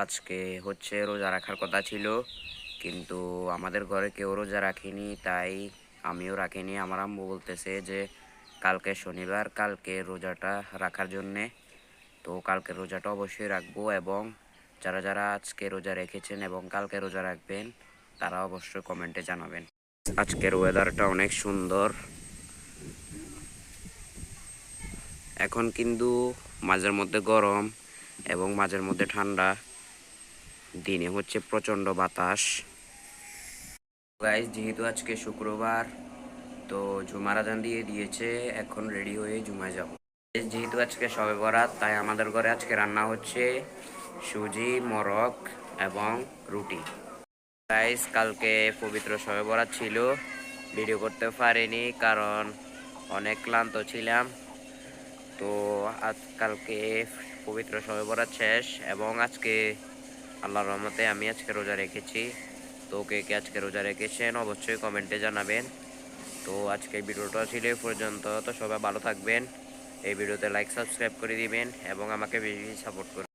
আজকে হচ্ছে রোজা রাখার কথা ছিল, কিন্তু আমাদের ঘরে কেউ রোজা রাখেনি, তাই আমিও রাখিনি। আমার আম্মু বলতেছে যে কালকে শনিবার, কালকে রোজাটা রাখার জন্যে। তো কালকে রোজাটা অবশ্যই রাখবো, এবং যারা যারা আজকে রোজা রেখেছেন এবং কালকে রোজা রাখবেন তারা অবশ্যই কমেন্টে জানাবেন। আজকের ওয়েদারটা অনেক সুন্দর। এখন কিন্তু মাঝের মধ্যে গরম এবং মাঝের মধ্যে ঠান্ডা, দিনে হচ্ছে প্রচণ্ড বাতাস। গাইজ, যেহেতু আজকে শুক্রবার, তো জুমার আজান দিয়ে দিয়েছে, এখন রেডি হয়ে জুমায় যাব। যেহেতু আজকে শবে বরাত, তাই আমাদের ঘরে আজকে রান্না হচ্ছে সুজি, মরক এবং রুটি। গাইজ, কালকে পবিত্র শবে বরাত ছিল, ভিডিও করতে পারিনি কারণ অনেক ক্লান্ত ছিলাম। তো কালকে পবিত্র শবে বরাত শেষ, এবং আজকে আল্লাহর রহমতে আমি আজকে রোজা রেখেছি। তো কে কে আজকে রোজা রেখেছেন অবশ্যই কমেন্টে জানাবেন। তো আজকে ভিডিওটা ছিল এই পর্যন্ত। তো সবাই ভালো থাকবেন। এই ভিডিওতে লাইক সাবস্ক্রাইব করে দিবেন এবং আমাকে বেশি সাপোর্ট করবেন।